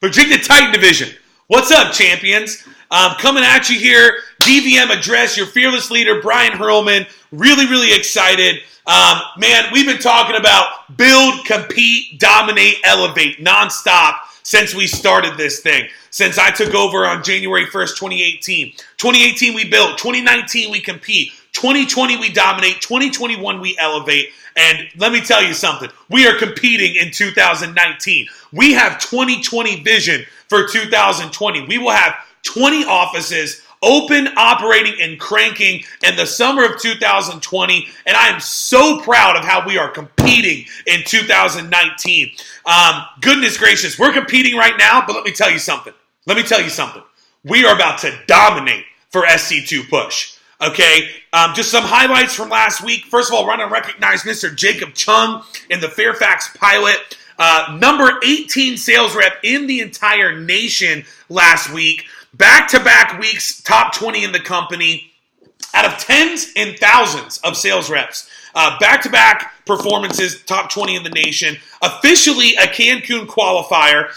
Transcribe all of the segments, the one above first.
Virginia Titan Division. What's up, champions? Coming at you here, DVM address, your fearless leader, Brian Hurlman. Really excited. Man, we've been talking about build, compete, dominate, elevate nonstop since we started this thing. Since I took over on January 1st, 2018. 2018, we built. 2019, we compete. 2020, we dominate. 2021, we elevate. And let me tell you something. We are competing in 2019. We have 2020 vision for 2020. We will have 20 offices open, operating, and cranking in the summer of 2020. And I am so proud of how we are competing in 2019. Goodness gracious, we're competing right now, but let me tell you something. We are about to dominate for SC2 Push. Okay, just some highlights from last week. First of all, want to recognize Mr. Jacob Chung in the Fairfax Pilot. Number 18 sales rep in the entire nation last week. Back-to-back weeks, top 20 in the company. Out of tens and thousands of sales reps. Back-to-back performances, top 20 in the nation. Officially a Cancun qualifier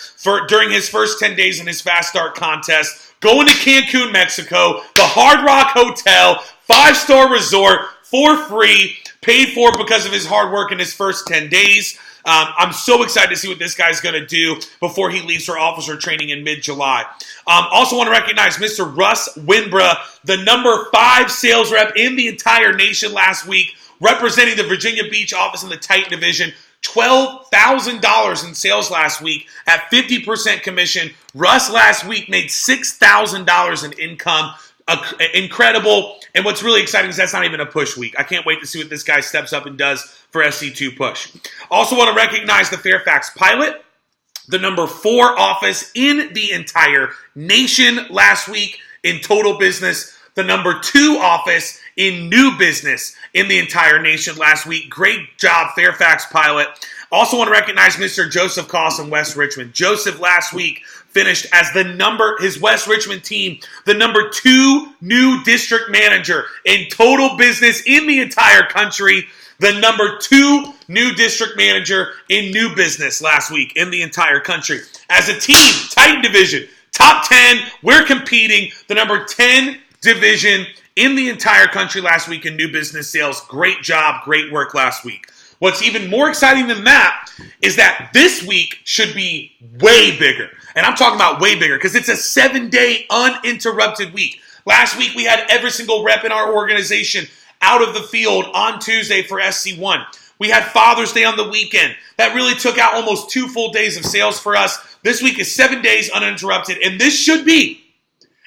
during his first 10 days in his Fast Start contest. Going to Cancun, Mexico, the Hard Rock Hotel, 5-star resort, for free, paid for because of his hard work in his first 10 days. I'm so excited to see what this guy's going to do before he leaves for officer training in mid-July. Also want to recognize Mr. Russ Winbra, the number 5 sales rep in the entire nation last week, representing the Virginia Beach office in the Titan Division. $12,000 in sales last week at 50% commission. Russ last week made $6,000 in income. Incredible. And what's really exciting is that's not even a push week. I can't wait to see what this guy steps up and does for SC2 Push. Also want to recognize the Fairfax Pilot, the number 4 office in the entire nation last week in total business, the number 2 office in new business in the entire nation last week. Great job, Fairfax Pilot. Also want to recognize Mr. Joseph Koss in West Richmond. Joseph last week finished as his West Richmond team, the number 2 new district manager in total business in the entire country. The number 2 new district manager in new business last week in the entire country. As a team, Titan Division, top 10, we're competing. The number 10 division in the entire country last week in new business sales. Great job, great work last week. What's even more exciting than that is that this week should be way bigger. And I'm talking about way bigger because it's a 7-day uninterrupted week. Last week we had every single rep in our organization out of the field on Tuesday for SC1. We had Father's Day on the weekend. That really took out almost 2 full days of sales for us. This week is 7 days uninterrupted. And this should be,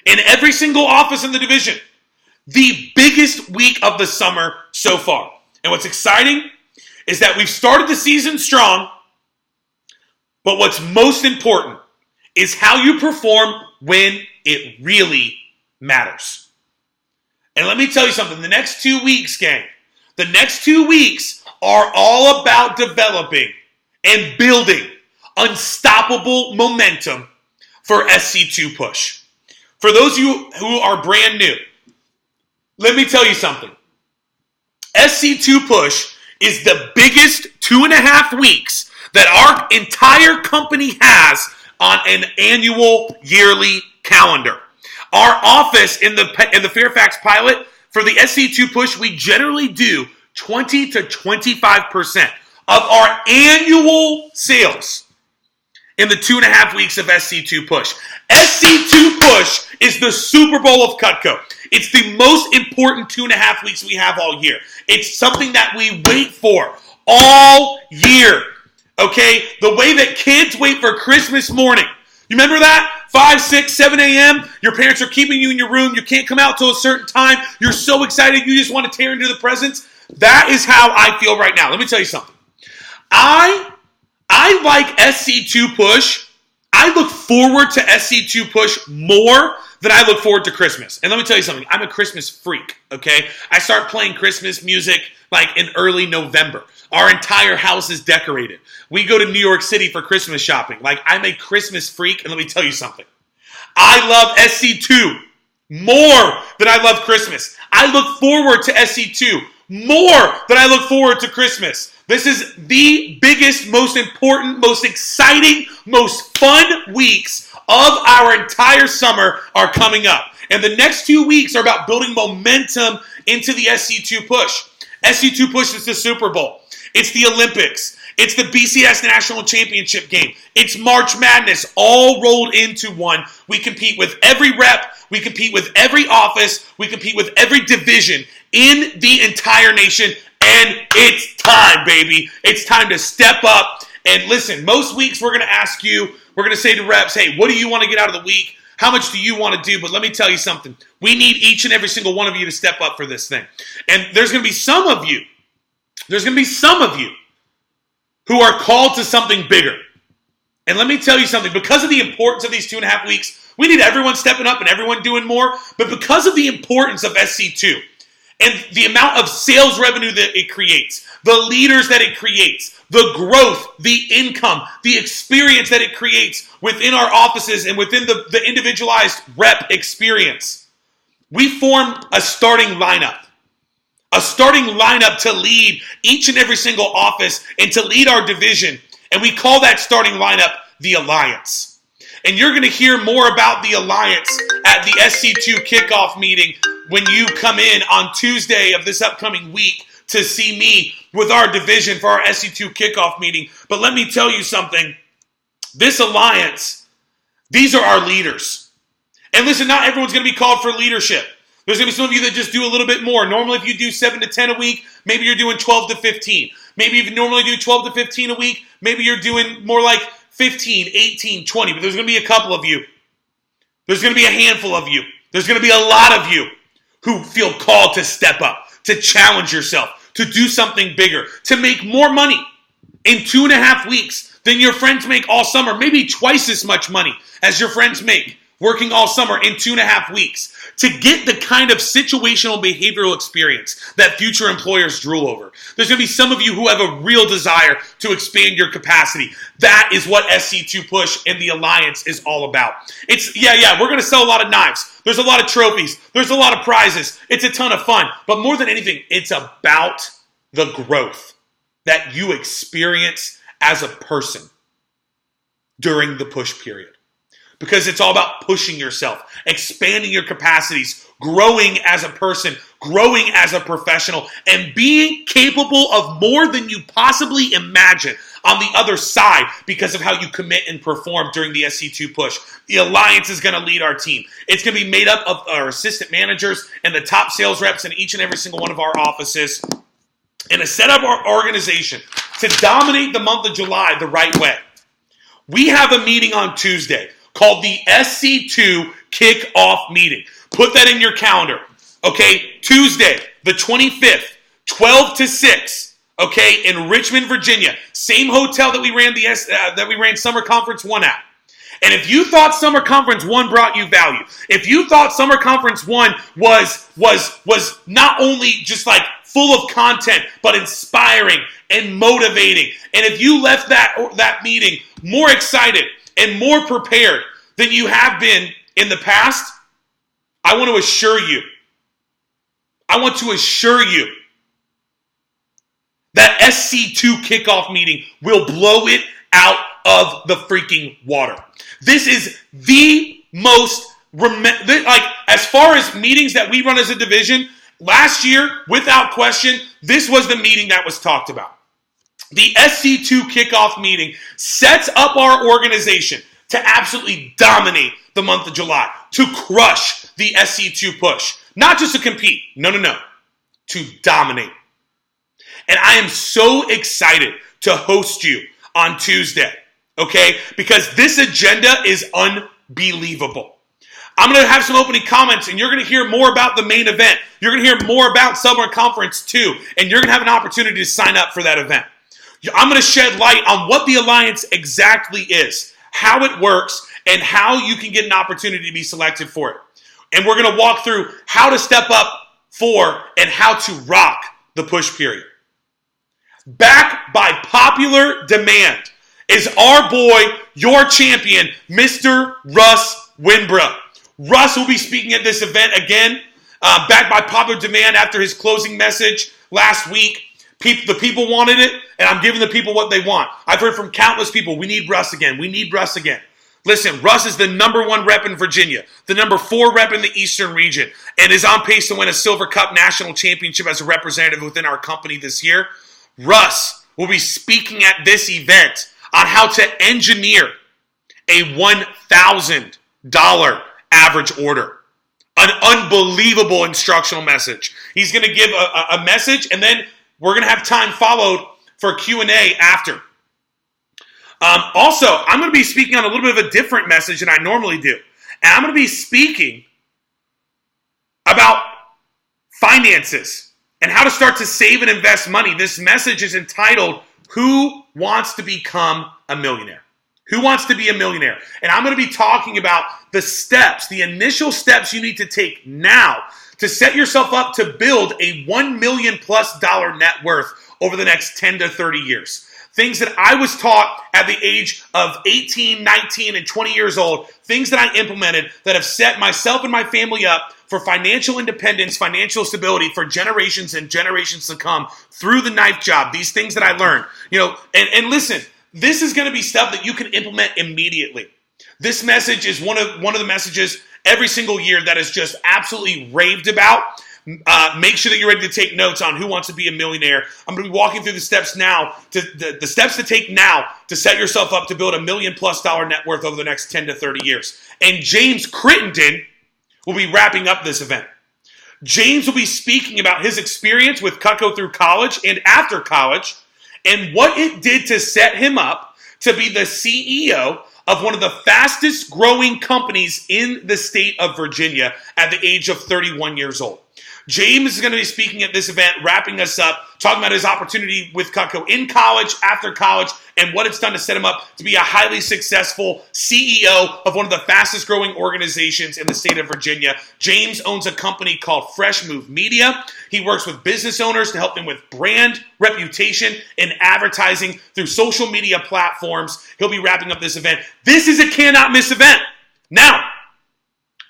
in every single office in the division, the biggest week of the summer so far. And what's exciting is that we've started the season strong, but what's most important is how you perform when it really matters. And let me tell you something, the next 2 weeks, gang, the next 2 weeks are all about developing and building unstoppable momentum for SC2 Push. For those of you who are brand new, let me tell you something. SC2 Push is the biggest 2.5 weeks that our entire company has on an annual yearly calendar. Our office in the Fairfax Pilot, for the SC2 Push, we generally do 20 to 25% of our annual sales in the 2.5 weeks of SC2 Push. SC2 Push is the Super Bowl of Cutco. It's the most important 2.5 weeks we have all year. It's something that we wait for all year. Okay? The way that kids wait for Christmas morning. You remember that? 5, 6, 7 a.m. Your parents are keeping you in your room. You can't come out till a certain time. You're so excited. You just want to tear into the presents. That is how I feel right now. Let me tell you something. I like SC2 Push. I look forward to SC2 Push more than I look forward to Christmas. And let me tell you something. I'm a Christmas freak, okay? I start playing Christmas music like in early November. Our entire house is decorated. We go to New York City for Christmas shopping. Like, I'm a Christmas freak, and let me tell you something. I love SC2 more than I love Christmas. I look forward to SC2 more that I look forward to Christmas. This is the biggest, most important, most exciting, most fun weeks of our entire summer are coming up. And the next 2 weeks are about building momentum into the SC2 push. SC2 push is the Super Bowl. It's the Olympics. It's the BCS National Championship game. It's March Madness, all rolled into one. We compete with every rep. We compete with every office. We compete with every division in the entire nation. And it's time, baby. It's time to step up. And listen, most weeks we're going to ask you, we're going to say to reps, hey, what do you want to get out of the week? How much do you want to do? But let me tell you something. We need each and every single one of you to step up for this thing. And there's going to be some of you who are called to something bigger. And let me tell you something. Because of the importance of these 2.5 weeks, we need everyone stepping up and everyone doing more. But because of the importance of SC2 and the amount of sales revenue that it creates, the leaders that it creates, the growth, the income, the experience that it creates within our offices and within the individualized rep experience, we form a starting lineup. A starting lineup to lead each and every single office and to lead our division. And we call that starting lineup the Alliance. And you're going to hear more about the Alliance at the SC2 kickoff meeting when you come in on Tuesday of this upcoming week to see me with our division for our SC2 kickoff meeting. But let me tell you something. This Alliance, these are our leaders. And listen, not everyone's going to be called for leadership. There's going to be some of you that just do a little bit more. Normally, if you do 7 to 10 a week, maybe you're doing 12 to 15. Maybe if you normally do 12 to 15 a week, maybe you're doing more like 15, 18, 20. But there's going to be a couple of you. There's going to be a handful of you. There's going to be a lot of you who feel called to step up, to challenge yourself, to do something bigger, to make more money in 2.5 weeks than your friends make all summer. Maybe twice as much money as your friends make working all summer in 2.5 weeks. To get the kind of situational behavioral experience that future employers drool over. There's going to be some of you who have a real desire to expand your capacity. That is what SC2 Push and the Alliance is all about. We're going to sell a lot of knives. There's a lot of trophies. There's a lot of prizes. It's a ton of fun. But more than anything, it's about the growth that you experience as a person during the push period. Because it's all about pushing yourself, expanding your capacities, growing as a person, growing as a professional, and being capable of more than you possibly imagine on the other side because of how you commit and perform during the SC2 push. The Alliance is going to lead our team. It's going to be made up of our assistant managers and the top sales reps in each and every single one of our offices. And to set up our organization to dominate the month of July the right way. We have a meeting on Tuesday called the SC2 Kickoff Meeting. Put that in your calendar. Okay, Tuesday, the 25th, 12 to 6. Okay, in Richmond, Virginia, same hotel that we ran Summer Conference 1 at. And if you thought Summer Conference 1 brought you value, if you thought Summer Conference 1 was not only just like full of content, but inspiring and motivating, and if you left that meeting more excited and more prepared than you have been in the past, I want to assure you that SC2 kickoff meeting will blow it out of the freaking water. This is the most, as far as meetings that we run as a division, last year, without question, this was the meeting that was talked about. The SC2 kickoff meeting sets up our organization to absolutely dominate the month of July, to crush the SC2 push. Not just to compete, no, to dominate. And I am so excited to host you on Tuesday, okay? Because this agenda is unbelievable. I'm going to have some opening comments, and you're going to hear more about the main event. You're going to hear more about Summer Conference 2, and you're going to have an opportunity to sign up for that event. I'm going to shed light on what the Alliance exactly is, how it works, and how you can get an opportunity to be selected for it. And we're going to walk through how to step up for and how to rock the push period. Back by popular demand is our boy, your champion, Mr. Russ Winbrook. Russ will be speaking at this event again, backed by popular demand after his closing message last week. The people wanted it, and I'm giving the people what they want. I've heard from countless people, we need Russ again. We need Russ again. Listen, Russ is the number 1 rep in Virginia, the number 4 rep in the Eastern region, and is on pace to win a Silver Cup national championship as a representative within our company this year. Russ will be speaking at this event on how to engineer a $1,000 average order. An unbelievable instructional message. He's going to give a message, and then we're going to have time followed for Q&A after. Also, I'm going to be speaking on a little bit of a different message than I normally do. And I'm going to be speaking about finances and how to start to save and invest money. This message is entitled, Who Wants to Become a Millionaire? Who wants to be a millionaire? And I'm going to be talking about the steps, the initial steps you need to take now to set yourself up to build a $1 million+ net worth over the next 10 to 30 years. Things that I was taught at the age of 18, 19, and 20 years old, things that I implemented that have set myself and my family up for financial independence, financial stability for generations and generations to come through the knife job, these things that I learned. And listen, this is going to be stuff that you can implement immediately. This message is one of the messages every single year that is just absolutely raved about. Make sure that you're ready to take notes on Who Wants to Be a Millionaire. I'm going to be walking through the steps now, the steps to take now to set yourself up to build a $1 million+ net worth over the next 10 to 30 years. And James Crittenden will be wrapping up this event. James will be speaking about his experience with Cutco through college and after college, and what it did to set him up to be the CEO of one of the fastest growing companies in the state of Virginia at the age of 31 years old. James is going to be speaking at this event, wrapping us up, talking about his opportunity with Cutco in college, after college, and what it's done to set him up to be a highly successful CEO of one of the fastest growing organizations in the state of Virginia. James owns a company called Fresh Move Media. He works with business owners to help them with brand, reputation, and advertising through social media platforms. He'll be wrapping up this event. This is a cannot miss event. Now,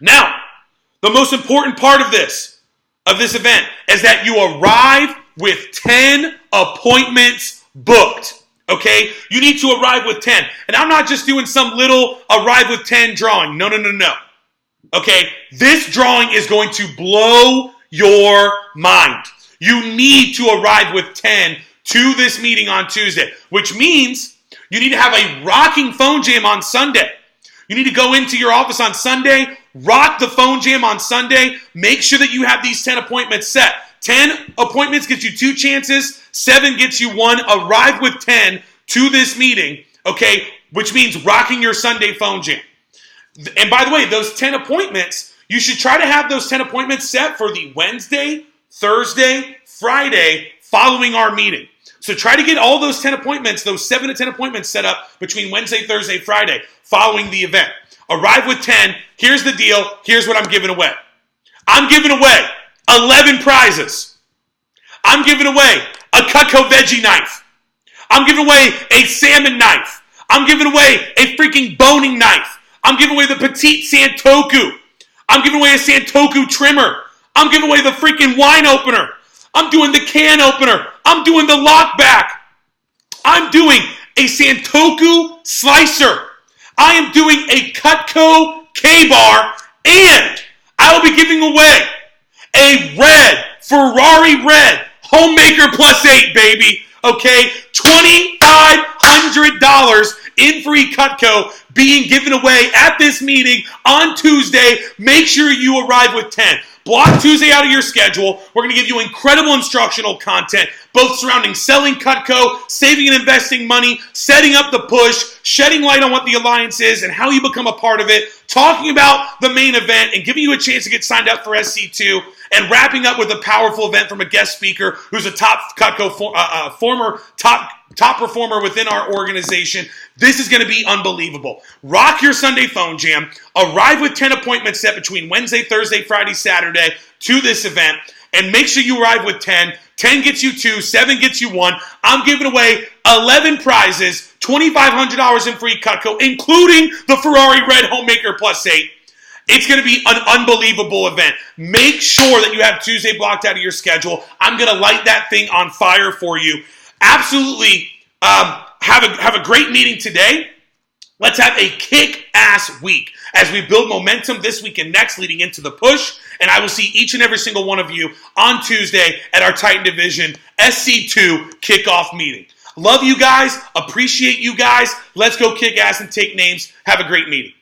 the most important part of this event is that you arrive with 10 appointments booked. Okay? You need to arrive with 10. And I'm not just doing some little arrive with 10 drawing. No. Okay? This drawing is going to blow your mind. You need to arrive with 10 to this meeting on Tuesday, which means you need to have a rocking phone jam on Sunday. You need to go into your office on Sunday, rock the phone jam on Sunday, make sure that you have these 10 appointments set. 10 appointments gets you 2 chances, 7 gets you 1. Arrive with 10 to this meeting, okay, which means rocking your Sunday phone jam. And by the way, those 10 appointments, you should try to have those 10 appointments set for the Wednesday, Thursday, Friday following our meeting. So try to get all those 10 appointments, those 7 to 10 appointments set up between Wednesday, Thursday, Friday following the event. Arrive with 10. Here's the deal. Here's what I'm giving away. I'm giving away 11 prizes. I'm giving away a Cutco veggie knife. I'm giving away a salmon knife. I'm giving away a freaking boning knife. I'm giving away the Petite Santoku. I'm giving away a Santoku trimmer. I'm giving away the freaking wine opener. I'm doing the can opener. I'm doing the lock back. I'm doing a Santoku slicer. I am doing a Cutco K-bar, and I will be giving away a Ferrari red Homemaker +8, baby. Okay, $2,500 in free Cutco being given away at this meeting on Tuesday. Make sure you arrive with 10. Block Tuesday out of your schedule. We're going to give you incredible instructional content, both surrounding selling Cutco, saving and investing money, setting up the push, shedding light on what the alliance is and how you become a part of it, talking about the main event and giving you a chance to get signed up for SC2, and wrapping up with a powerful event from a guest speaker who's a top Cutco former top performer within our organization. This is going to be unbelievable. Rock your Sunday phone jam. Arrive with 10 appointments set between Wednesday, Thursday, Friday, Saturday to this event. And make sure you arrive with 10. 10 gets you 2. 7 gets you 1. I'm giving away 11 prizes, $2,500 in free Cutco, including the Ferrari Red Homemaker +8. It's going to be an unbelievable event. Make sure that you have Tuesday blocked out of your schedule. I'm going to light that thing on fire for you. Absolutely have a great meeting today. Let's have a kick-ass week as we build momentum this week and next leading into the push. And I will see each and every single one of you on Tuesday at our Titan Division SC2 kickoff meeting. Love you guys. Appreciate you guys. Let's go kick ass and take names. Have a great meeting.